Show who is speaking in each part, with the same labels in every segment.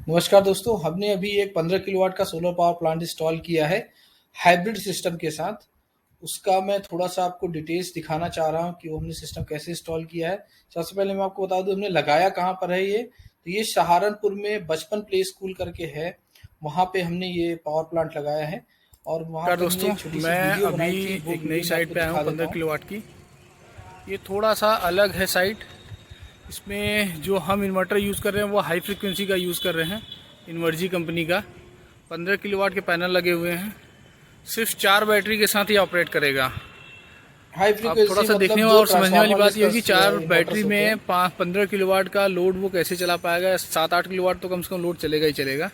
Speaker 1: नमस्कार दोस्तों, हमने अभी एक 15 किलोवाट का सोलर पावर प्लांट इंस्टॉल किया है हाइब्रिड सिस्टम के साथ। उसका मैं थोड़ा-सा आपको डिटेल्स दिखाना चाह रहा हूँ कि वो हमने सिस्टम कैसे इंस्टॉल किया है। सबसे पहले मैं आपको बता दूँ हमने लगाया कहाँ पर है ये, तो ये सहारनपुर में बचपन प्ले स्कूल करके है, वहाँ पे हमने ये पावर प्लांट लगाया है और वहाँ
Speaker 2: नमस्कार
Speaker 1: पे हमने
Speaker 2: दोस्तों,
Speaker 1: एक छोटी-सी
Speaker 2: मैं
Speaker 1: वीडियो
Speaker 2: अभी
Speaker 1: बनाई थी, वो
Speaker 2: एक नई
Speaker 1: वीडियो मैं
Speaker 2: साइट
Speaker 1: आपको
Speaker 2: पे आया हूँ
Speaker 1: दिखा देता
Speaker 2: 15
Speaker 1: हूँ।
Speaker 2: किलोवाट की। ये थोड़ा सा अलग है साइट। इसमें जो हम इन्वर्टर यूज़ कर रहे हैं वो हाई फ्रिक्वेंसी का यूज़ कर रहे हैं, इन्वर्जी कंपनी का। 15 किलोवाट के पैनल लगे हुए हैं। सिर्फ 4 बैटरी के साथ ही ऑपरेट करेगा।
Speaker 1: हाई
Speaker 2: अब थोड़ा
Speaker 1: फ्रीक्वेंसी
Speaker 2: सा देखने
Speaker 1: मतलब जो
Speaker 2: और समझने वाली
Speaker 1: ट्रांसफार्मर
Speaker 2: बात ये
Speaker 1: जिसका
Speaker 2: होगी, 4 बैटरी
Speaker 1: इन्वर्टर्स होते
Speaker 2: में
Speaker 1: हैं।
Speaker 2: 15 किलोवाट का लोड वो कैसे चला पाएगा। 7-8 किलोवाट तो कम से कम लोड चलेगा ही चलेगा।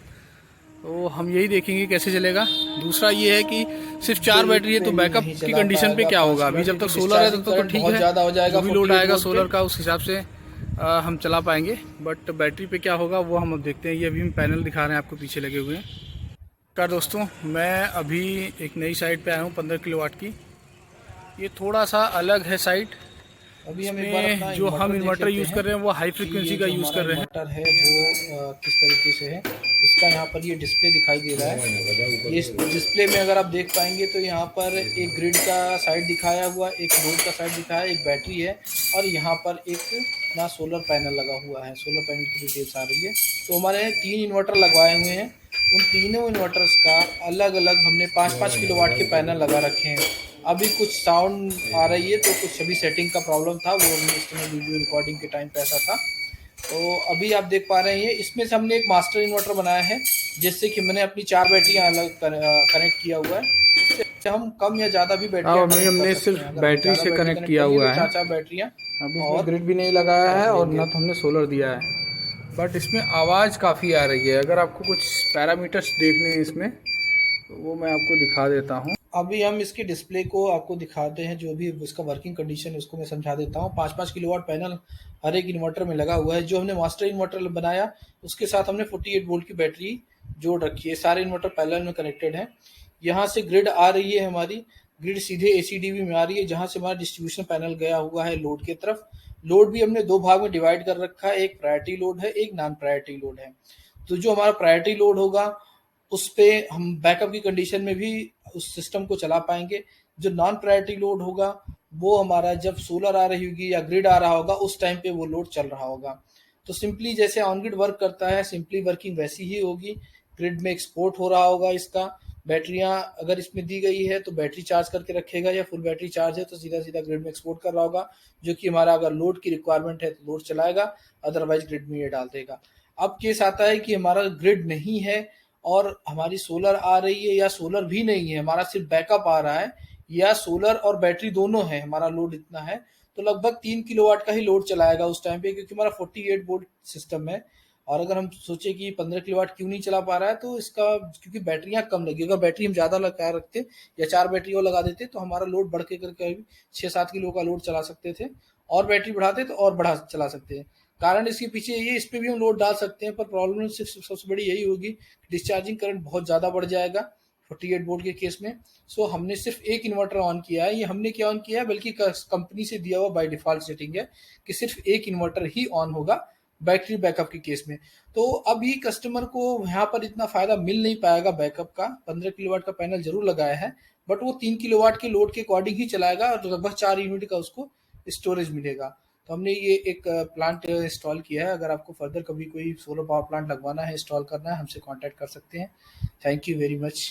Speaker 2: तो हम यही देखेंगे कैसे चलेगा। दूसरा ये है कि सिर्फ 4 बैटरी है, तो
Speaker 1: बिल्कुल
Speaker 2: बैकअप
Speaker 1: नहीं
Speaker 2: की
Speaker 1: चला
Speaker 2: कंडीशन पे
Speaker 1: पाएगा
Speaker 2: क्या
Speaker 1: 5
Speaker 2: होगा। अभी
Speaker 1: मिनट
Speaker 2: जब तक
Speaker 1: क्योंकि
Speaker 2: सोलर है
Speaker 1: डिस्चार्जिंग
Speaker 2: तब तक तो
Speaker 1: करंट
Speaker 2: ठीक
Speaker 1: बहुत
Speaker 2: है।
Speaker 1: ज़्यादा हो
Speaker 2: जो
Speaker 1: जाएगा
Speaker 2: भी लोड
Speaker 1: 48
Speaker 2: आएगा
Speaker 1: वोल्ट पे।
Speaker 2: सोलर का उस हिसाब से हम चला पाएंगे। बट बैटरी पे क्या होगा वो हम अब देखते हैं। ये अभी हम पैनल दिखा रहे हैं आपको, पीछे लगे हुए हैं। नमस्कार दोस्तों, मैं अभी एक नई साइट पे आया हूँ 15 किलोवाट की। ये थोड़ा सा अलग है साइट।
Speaker 1: अभी हम एक बार
Speaker 2: इसमें
Speaker 1: अपना
Speaker 2: जो हम
Speaker 1: इन्वर्टर देख
Speaker 2: इन्वर्टर
Speaker 1: लेते
Speaker 2: यूज़
Speaker 1: हैं
Speaker 2: कर रहे हैं वो हाई
Speaker 1: कि
Speaker 2: फ्रिक्वेंसी
Speaker 1: ये
Speaker 2: का
Speaker 1: जो
Speaker 2: यूज़
Speaker 1: हमारा
Speaker 2: कर रहे हैं।
Speaker 1: इन्वर्टर है वो किस तरीके से है। इसका यहाँ पर ये डिस्प्ले दिखाई दे रहा है। ये इस डिस्प्ले में अगर आप देख पाएंगे तो यहाँ पर एक ग्रिड का साइड दिखाया हुआ, एक लोड का साइड दिखाया, एक बैटरी है और यहाँ पर एक ना सोलर पैनल लगा हुआ है। सोलर पैनल की डिटेल्स आ रही है। तो हमारे यहाँ 3 इन्वर्टर लगवाए हुए हैं। उन तीनों इन्वर्टर्स का अलग अलग हमने 5-5 किलोवाट के पैनल लगा रखे हैं। अभी कुछ साउंड आ रही है तो कुछ अभी सेटिंग का प्रॉब्लम था, वो हमने इस समय वीडियो रिकॉर्डिंग के टाइम पे ऐसा था। तो अभी आप देख पा रहे हैं इसमें से हमने एक मास्टर इन्वर्टर बनाया है, जिससे कि मैंने अपनी 4 बैटरियाँ अलग कनेक्ट किया हुआ है। इससे हम कम या ज़्यादा भी
Speaker 2: हाँ,
Speaker 1: बैटरियाँ
Speaker 2: अभी
Speaker 1: कनेक्ट कर
Speaker 2: हमने
Speaker 1: सकते हैं।
Speaker 2: सिर्फ
Speaker 1: अगर हमें
Speaker 2: बैटरी
Speaker 1: ज़्यादा
Speaker 2: से
Speaker 1: बैटरी
Speaker 2: कनेक्ट
Speaker 1: कनेक्ट
Speaker 2: किया
Speaker 1: करनी है
Speaker 2: हुआ
Speaker 1: तो
Speaker 2: है।
Speaker 1: 4-4 बैटरियाँ
Speaker 2: अभी इसमें
Speaker 1: और
Speaker 2: ग्रिड भी नहीं लगाया
Speaker 1: कर
Speaker 2: है और
Speaker 1: लेंगे।
Speaker 2: न तो हमने सोलर दिया है। बट इसमें आवाज़ काफ़ी आ रही है। अगर आपको कुछ पैरामीटर्स देखने हैं इसमें, तो वो मैं आपको दिखा देता हूँ।
Speaker 1: अभी हम इसके डिस्प्ले को आपको दिखाते हैं, जो भी उसका वर्किंग कंडीशन है उसको मैं समझा देता हूँ। 5-5 किलोवाट पैनल हर एक इन्वर्टर में लगा हुआ है। जो हमने मास्टर इन्वर्टर बनाया उसके साथ हमने 48 वोल्ट की बैटरी जोड़ रखी है। सारे इन्वर्टर पैरेलल में कनेक्टेड हैं। यहाँ से ग्रिड आ रही है हमारी, ग्रिड सीधे एसीडीवी में आ रही है, जहाँ से हमारा डिस्ट्रीब्यूशन पैनल गया हुआ है लोड की तरफ। लोड भी हमने 2 भाग में डिवाइड कर रखा है, एक प्रायोरिटी लोड है, एक नॉन प्रायोरिटी लोड है। तो जो हमारा प्रायोरिटी लोड होगा उस पे हम बैकअप की कंडीशन में भी उस सिस्टम को चला पाएंगे। जो नॉन प्रायोरिटी लोड होगा वो हमारा जब सोलर आ रही होगी या ग्रिड आ रहा होगा उस टाइम पे वो लोड चल रहा होगा। तो सिंपली जैसे ऑन ग्रिड वर्क करता है, सिंपली वर्किंग वैसी ही होगी। ग्रिड में एक्सपोर्ट हो रहा होगा इसका। बैटरियां अगर इसमें दी गई है तो बैटरी चार्ज करके रखेगा, या फुल बैटरी चार्ज है तो सीधा सीधा ग्रिड में एक्सपोर्ट कर रहा होगा। जो कि हमारा अगर लोड की रिक्वायरमेंट है तो लोड चलाएगा, अदरवाइज ग्रिड में ये डाल देगा। अब केस आता है कि हमारा ग्रिड नहीं है और हमारी सोलर आ रही है, या सोलर भी नहीं है, हमारा सिर्फ बैकअप आ रहा है, या सोलर और बैटरी दोनों है, हमारा लोड इतना है, तो लगभग 3 किलोवाट का ही लोड चलाएगा उस टाइम पे, क्योंकि हमारा 48 वोल्ट सिस्टम है। और अगर हम सोचे कि 15 किलोवाट क्यों नहीं चला पा रहा है, तो इसका क्योंकि बैटरियां कम लगी। अगर बैटरी हम ज़्यादा लगा रखते या 4 बैटरी और लगा देते तो हमारा लोड बढ़ के करके 6-7 किलो का लोड चला सकते थे, और बैटरी बढ़ाते तो और बढ़ा चला सकते हैं। कारण इसके पीछे ये, इस पे भी हम लोड डाल सकते हैं, पर प्रॉब्लम सिर्फ सबसे बड़ी यही होगी, डिस्चार्जिंग करंट बहुत ज़्यादा बढ़ जाएगा 48 वोल्ट के केस में। सो हमने सिर्फ एक इन्वर्टर ऑन किया है। ये हमने क्या ऑन किया है, बल्कि कंपनी से दिया हुआ बाय डिफॉल्ट सेटिंग है कि सिर्फ एक इन्वर्टर ही ऑन होगा बैटरी बैकअप के केस में। तो अभी कस्टमर को यहाँ पर इतना फायदा मिल नहीं पाएगा बैकअप का। 15 किलोवाट का पैनल जरूर लगाया है, बट वो 3 किलोवाट के लोड के अकॉर्डिंग ही चलाएगा और लगभग 4 यूनिट का उसको स्टोरेज मिलेगा। तो हमने ये एक प्लांट इंस्टॉल किया है। अगर आपको फर्दर कभी कोई सोलर पावर प्लांट लगवाना है, इंस्टॉल करना है, हमसे कांटेक्ट कर सकते हैं। Thank you very much.